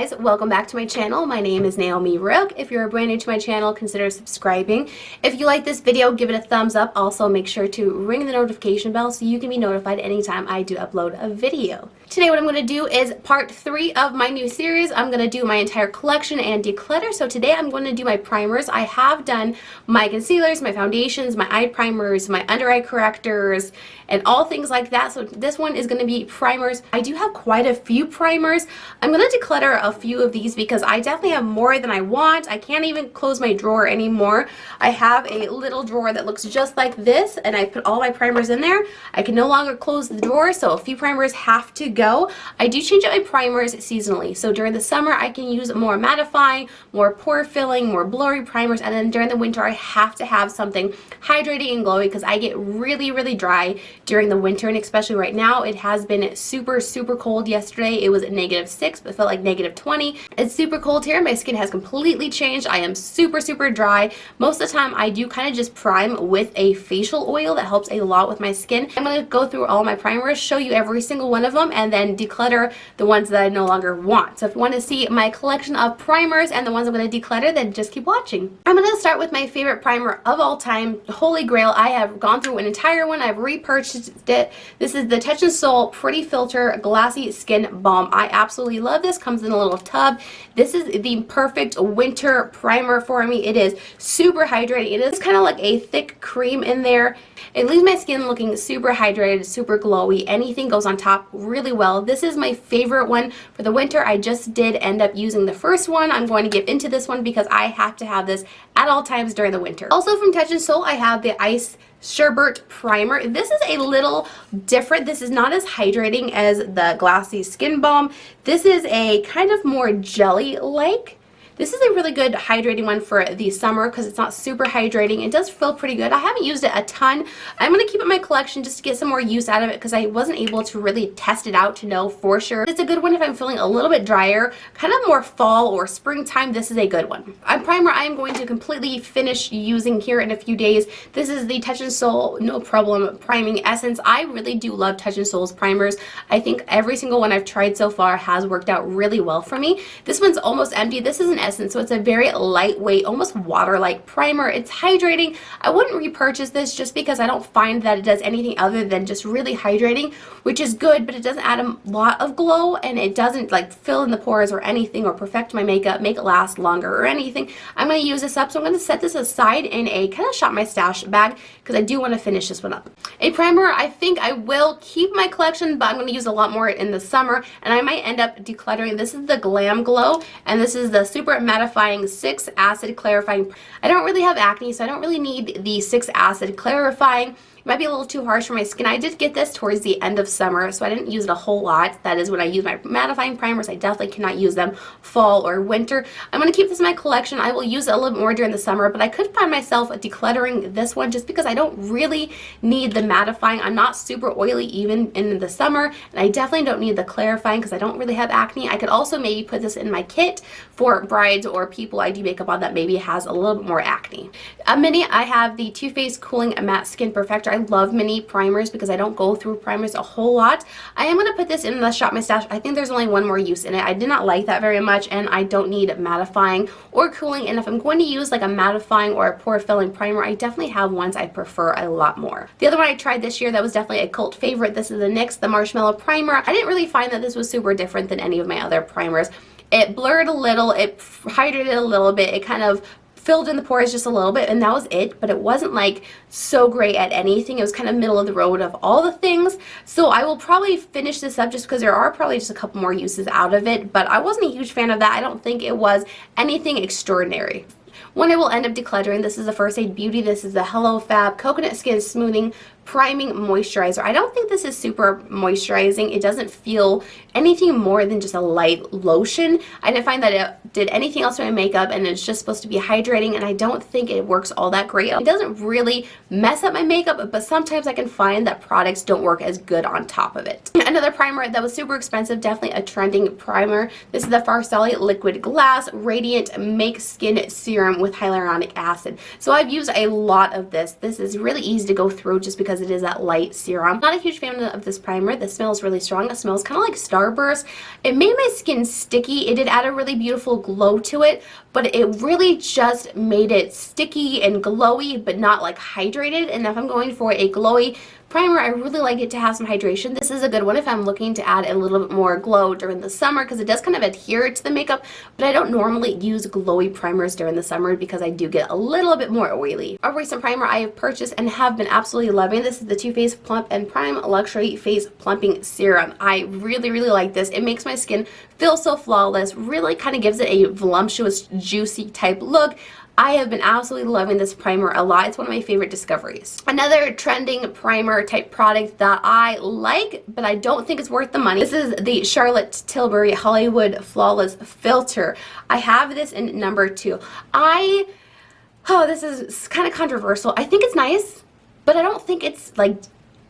guys, welcome back to my channel. My name is Naomi Rook. If you're brand new to my channel, consider subscribing. If you like this video, give it a thumbs up. Also, make sure to ring the notification bell so you can be notified anytime I do upload a video. Today what I'm going to do is part 3 of my new series. I'm going to do my entire collection and declutter. So today I'm going to do my primers. I have done my concealers, my foundations, my eye primers, my under eye correctors, and all things like that. So this one is going to be primers. I do have quite a few primers. I'm going to declutter a few of these because I definitely have more than I want. I can't even close my drawer anymore. I have a little drawer that looks just like this, and I put all my primers in there. I can no longer close the drawer, so a few primers have to go. I do change up my primers seasonally. So during the summer, I can use more mattifying, more pore filling, more blurry primers, and then during the winter, I have to have something hydrating and glowy because I get really dry during the winter, and especially right now. It has been super cold. Yesterday it was -6, but it felt like -20. It's super cold here. My skin has completely changed. I am super dry. Most of the time I do kind of just prime with a facial oil that helps a lot with my skin. I'm going to go through all my primers, show you every single one of them, and then declutter the ones that I no longer want. So if you want to see my collection of primers and the ones I'm going to declutter, then just keep watching. I'm going to start with my favorite primer of all time, Holy Grail. I have gone through an entire one. I've repurchased it. This is the Touch in Sol Pretty Filter Glassy Skin Balm. I absolutely love this. Comes in a little tub. This is the perfect winter primer for me. It is super hydrating. It is kind of like a thick cream in there. It leaves my skin looking super hydrated, super glowy. Anything goes on top really well. This is my favorite one for the winter. I just did end up using the first one. I'm going to get into this one because I have to have this at all times during the winter. Also from Touch in Sol, I have the Ice Sherbert Primer. This is a little different. This is not as hydrating as the Glassy Skin Balm. This is a kind of more jelly-like. This is a really good hydrating one for the summer because it's not super hydrating. It does feel pretty good. I haven't used it a ton. I'm going to keep it in my collection just to get some more use out of it because I wasn't able to really test it out to know for sure. It's a good one if I'm feeling a little bit drier, kind of more fall or springtime. This is a good one. A primer I am going to completely finish using here in a few days. This is the Touch in Sol No Problem Priming Essence. I really do love Touch in Sol's primers. I think every single one I've tried so far has worked out really well for me. This one's almost empty. This is an essence, so it's a very lightweight, almost water-like primer. It's hydrating. I wouldn't repurchase this just because I don't find that it does anything other than just really hydrating, which is good, but it doesn't add a lot of glow, and it doesn't like fill in the pores or anything or perfect my makeup, make it last longer or anything. I'm going to use this up, so I'm going to set this aside in a kind of shop my stash bag because I do want to finish this one up. A primer I think I will keep my collection, but I'm going to use a lot more in the summer, and I might end up decluttering. This is the Glam Glow, and this is the Super Mattifying 6 Acid Clarifying. I don't really have acne, so I don't really need the 6 Acid Clarifying. It might be a little too harsh for my skin. I did get this towards the end of summer, so I didn't use it a whole lot. That is when I use my mattifying primers. I definitely cannot use them fall or winter. I'm going to keep this in my collection. I will use it a little bit more during the summer, but I could find myself decluttering this one just because I don't really need the mattifying. I'm not super oily even in the summer, and I definitely don't need the clarifying because I don't really have acne. I could also maybe put this in my kit for brides or people I do makeup on that maybe has a little bit more acne. A mini, I have the Too Faced Cooling Matte Skin Perfector. I love mini primers because I don't go through primers a whole lot. I am going to put this in the shop my stash. I think there's only one more use in it. I did not like that very much, and I don't need mattifying or cooling, and if I'm going to use like a mattifying or a pore filling primer, I definitely have ones I prefer a lot more. The other one I tried this year that was definitely a cult favorite, this is the Nyx the Marshmallow Primer. I didn't really find that this was super different than any of my other primers. It blurred a little, it hydrated a little bit, it kind of filled in the pores just a little bit, and that was it, but it wasn't like so great at anything. It was kind of middle of the road of all the things, so I will probably finish this up just because there are probably just a couple more uses out of it, but I wasn't a huge fan of that. I don't think it was anything extraordinary. One I will end up decluttering, this is the First Aid Beauty. This is the Hello Fab Coconut Skin Smoothing Priming Moisturizer. I don't think this is super moisturizing. It doesn't feel anything more than just a light lotion. I didn't find that it did anything else to my makeup, and it's just supposed to be hydrating, and I don't think it works all that great. It doesn't really mess up my makeup, but sometimes I can find that products don't work as good on top of it. Another primer that was super expensive, definitely a trending primer. This is the Farsali Liquid Glass Radiant Make Skin Serum with Hyaluronic Acid. So I've used a lot of this. This is really easy to go through just because because it is that light serum. Not a huge fan of this primer. This smells really strong. It smells kind of like Starburst. It made my skin sticky. It did add a really beautiful glow to it, but it really just made it sticky and glowy, but not like hydrated. And if I'm going for a glowy primer, I really like it to have some hydration. This is a good one if I'm looking to add a little bit more glow during the summer, because it does kind of adhere to the makeup, but I don't normally use glowy primers during the summer because I do get a little bit more oily. A recent primer I have purchased and have been absolutely loving. This is the Too Faced Plump and Prime Luxury Face Plumping Serum. I really like this. It makes my skin feel so flawless, really kind of gives it a voluptuous, juicy type look. I have been absolutely loving this primer a lot. It's one of my favorite discoveries. Another trending primer type product that I like, but I don't think it's worth the money. This is the Charlotte Tilbury Hollywood Flawless Filter. I have this in number 2. This is kind of controversial. I think it's nice, but I don't think it's like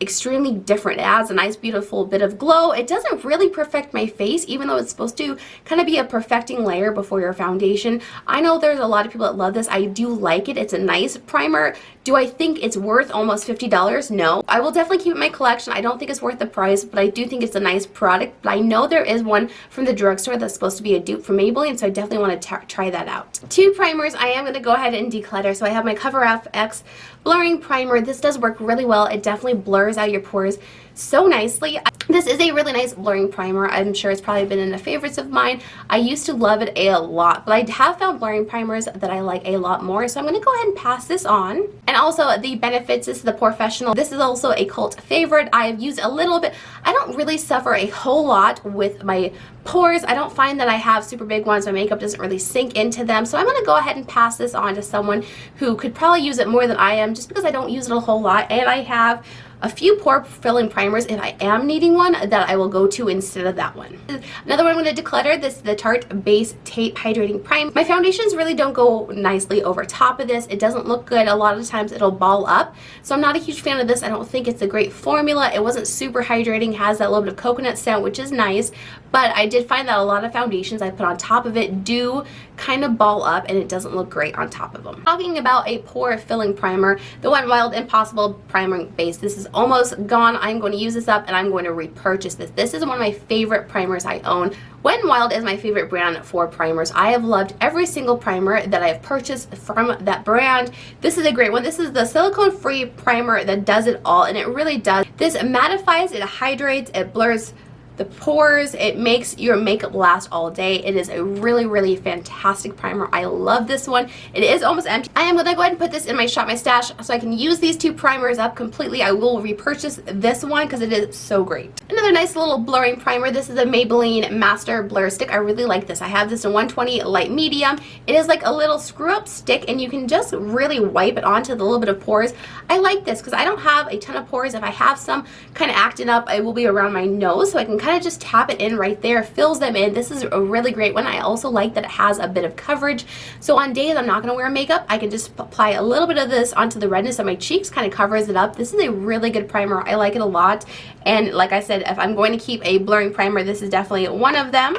extremely different. It adds a nice beautiful bit of glow. It doesn't really perfect my face, even though it's supposed to kind of be a perfecting layer before your foundation. I know there's a lot of people that love this. I do like it. It's a nice primer. Do I think it's worth almost $50? No. I will definitely keep it in my collection. I don't think it's worth the price, but I do think it's a nice product. But I know there is one from the drugstore that's supposed to be a dupe for Maybelline, so I definitely want to try that out. 2 primers I am going to go ahead and declutter. So I have my Cover FX Blurring Primer. This does work really well. It definitely blurs out your pores so nicely. This is a really nice blurring primer. I'm sure it's probably been in the favorites of mine. I used to love it a lot, but I have found blurring primers that I like a lot more, so I'm going to go ahead and pass this on. And also the benefits, this is the PoreFessional. This is also a cult favorite. I've used a little bit. I don't really suffer a whole lot with my pores. I don't find that I have super big ones. My makeup doesn't really sink into them, so I'm going to go ahead and pass this on to someone who could probably use it more than I am, just because I don't use it a whole lot, and I have a few pore filling primers if I am needing one that I will go to instead of that one. Another one I'm going to declutter. This is the Tarte Base Tape Hydrating Primer. My foundations really don't go nicely over top of this. It doesn't look good. A lot of times it'll ball up, so I'm not a huge fan of this. I don't think it's a great formula. It wasn't super hydrating. It has that little bit of coconut scent, which is nice, but I did find that a lot of foundations I put on top of it do kind of ball up, and it doesn't look great on top of them. Talking about a pore filling primer, the Wet n Wild Impossible Priming Base. This is almost gone. I'm going to use this up and I'm going to repurchase this. This is one of my favorite primers I own. Wet n Wild is my favorite brand for primers. I have loved every single primer that I have purchased from that brand. This is a great one. This is the silicone-free primer that does it all, and it really does. This mattifies, it hydrates, it blurs the pores, it makes your makeup last all day. It is a really fantastic primer. I love this one. It is almost empty. I am going to go ahead and put this in my Shop My Stash so I can use these 2 primers up completely. I will repurchase this one because it is so great. Another nice little blurring primer. This is a Maybelline Master Blur Stick. I really like this. I have this in 120 light medium. It is like a little screw up stick, and you can just really wipe it onto the little bit of pores. I like this because I don't have a ton of pores. If I have some kind of acting up, it will be around my nose, so I can kind of just tap it in right there, fills them in. This is a really great one. I also like that it has a bit of coverage, so on days I'm not going to wear makeup, I can just apply a little bit of this onto the redness of my cheeks, kind of covers it up. This is a really good primer. I like it a lot, and like I said, if I'm going to keep a blurring primer, this is definitely one of them.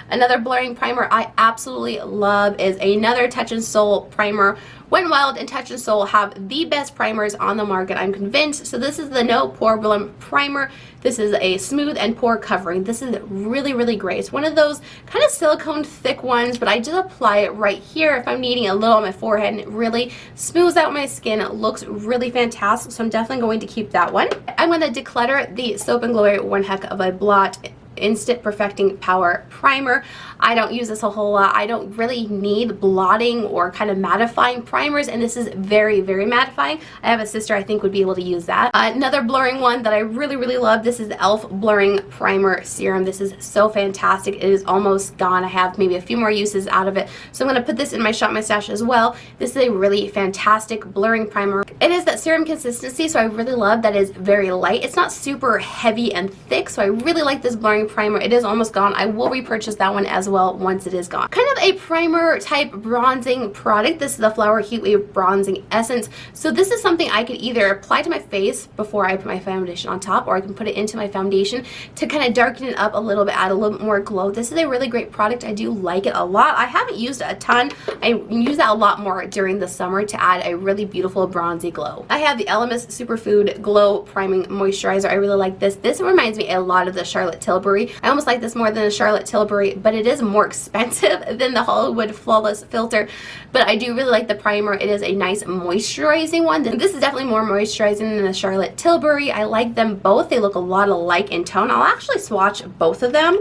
Another blurring primer I absolutely love is another Touch in Sol primer. Wet n Wild and Touch in Sol have the best primers on the market, I'm convinced. So this is the noproblem primer. This is a smooth and pore covering. This is really great. It's one of those kind of silicone thick ones, but I just apply it right here if I'm needing a little on my forehead, and it really smooths out my skin. It looks really fantastic, so I'm definitely going to keep that one. I'm going to declutter the Soap & Glory One Heck of a Blot Instant Perfecting Power Primer. I don't use this a whole lot. I don't really need blotting or kind of mattifying primers, and this is very mattifying. I have a sister I think would be able to use that. Another blurring one that I really love, this is the e.l.f. Blurring Primer Serum. This is so fantastic. It is almost gone. I have maybe a few more uses out of it, so I'm going to put this in my Shop My Stash as well. This is a really fantastic blurring primer. It is that serum consistency, so I really love that it's very light. It's not super heavy and thick, so I really like this blurring Primer. It is almost gone. I will repurchase that one as well once it is gone. Kind of a primer type bronzing product. This is the Flower Heat Wave Bronzing Essence. So this is something I could either apply to my face before I put my foundation on top, or I can put it into my foundation to kind of darken it up a little bit, add a little bit more glow. This is a really great product. I do like it a lot. I haven't used it a ton. I use that a lot more during the summer to add a really beautiful bronzy glow. I have the Elemis Superfood Glow Priming Moisturizer. I really like this. This reminds me a lot of the Charlotte Tilbury. I almost like this more than a Charlotte Tilbury, but it is more expensive than the Hollywood Flawless Filter. But I do really like the primer. It is a nice moisturizing one. This is definitely more moisturizing than the Charlotte Tilbury. I like them both. They look a lot alike in tone. I'll actually swatch both of them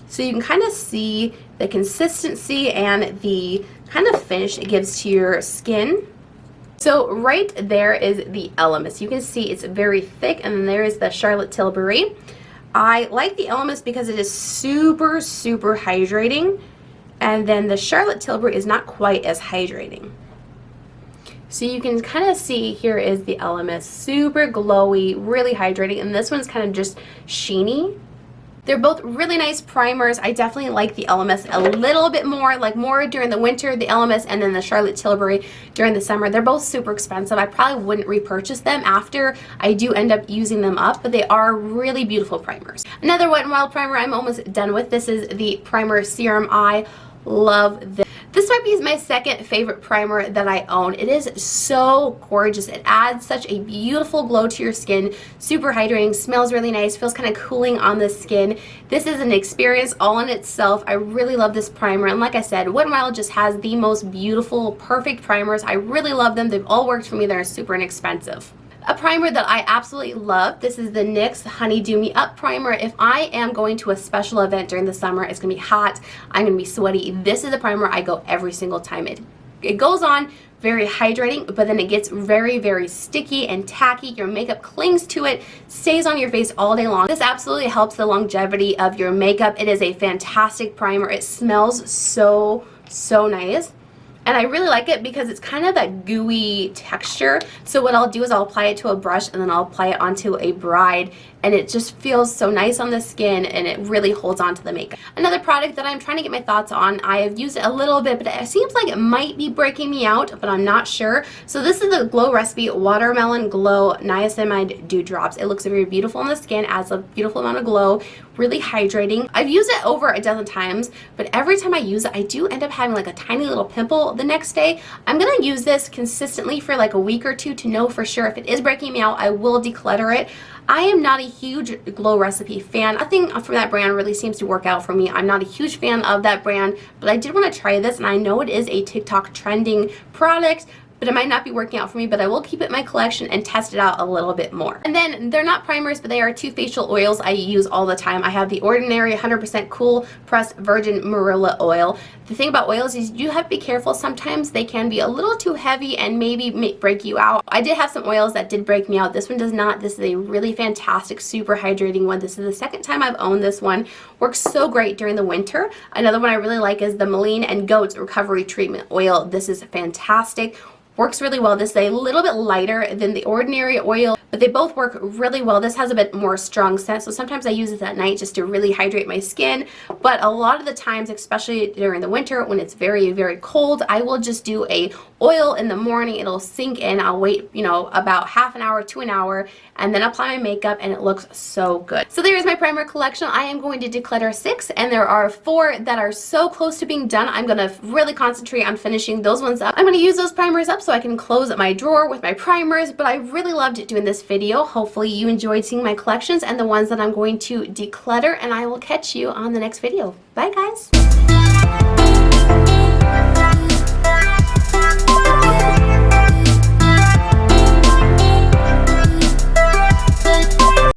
so you can kind of see the consistency and the kind of finish it gives to your skin. So right there is the Elemis. You can see it's very thick, and then there is the Charlotte Tilbury. I like the Elemis because it is super, super hydrating, and then the Charlotte Tilbury is not quite as hydrating. So you can kind of see here is the Elemis, super glowy, really hydrating, and this one's kind of just sheeny. They're both really nice primers. I definitely like the Elemis a little bit more, like more during the winter, the Elemis, and then the Charlotte Tilbury during the summer. They're both super expensive. I probably wouldn't repurchase them after I do end up using them up, but they are really beautiful primers. Another Wet n Wild primer I'm almost done with. This is the Primer Serum. I love this. This might be my second favorite primer that I own. It is so gorgeous. It adds such a beautiful glow to your skin. Super hydrating, smells really nice, feels kind of cooling on the skin. This is an experience all in itself. I really love this primer. And like I said, Wet n Wild just has the most beautiful, perfect primers. I really love them. They've all worked for me. They're super inexpensive. A primer that I absolutely love, this is the Nyx Honeydew Me Up primer. If I am going to a special event during the summer, it's going to be hot, I'm going to be sweaty, this is a primer I go every single time. It goes on very hydrating, but then it gets very, very sticky and tacky. Your makeup clings to it, stays on your face all day long. This absolutely helps the longevity of your makeup. It is a fantastic primer. It smells so, so nice. And I really like it because it's kind of that gooey texture. So what I'll do is I'll apply it to a brush and then I'll apply it onto a bride, and it just feels so nice on the skin, and it really holds on to the makeup. Another product that I'm trying to get my thoughts on, I have used it a little bit, but it seems like it might be breaking me out, but I'm not sure. So this is the Glow Recipe Watermelon Glow Niacinamide Dew Drops. It looks very beautiful on the skin, adds a beautiful amount of glow, really hydrating. I've used it over a dozen times, but every time I use it, I do end up having like a tiny little pimple the next day. I'm gonna use this consistently for like a week or two to know for sure. If it is breaking me out, I will declutter it. I am not a huge Glow Recipe fan. Nothing from that brand really seems to work out for me. I'm not a huge fan of that brand, but I did want to try this, and I know it is a TikTok trending product, but it might not be working out for me, but I will keep it in my collection and test it out a little bit more. And then they're not primers, but they are two facial oils I use all the time. I have the Ordinary 100% Cool Pressed Virgin Marilla Oil. The thing about oils is you have to be careful. Sometimes they can be a little too heavy and maybe break you out. I did have some oils that did break me out. This one does not. This is a really fantastic, super hydrating one. This is the second time I've owned this one. Works so great during the winter. Another one I really like is the Maline and Goats Recovery Treatment Oil. This is fantastic. Works really well. This is a little bit lighter than the Ordinary oil, but they both work really well. This has a bit more strong scent, so sometimes I use it at night just to really hydrate my skin, but a lot of the times, especially during the winter when it's very, very cold, I will just do a oil in the morning. It'll sink in. I'll wait, you know, about half an hour to an hour, and then apply my makeup, and it looks so good. So there's my primer collection. I am going to declutter 6, and there are 4 that are so close to being done. I'm going to really concentrate on finishing those ones up. I'm going to use those primers up so I can close my drawer with my primers, but I really loved doing this video. Hopefully you enjoyed seeing my collections and the ones that I'm going to declutter, and I will catch you on the next video. Bye guys!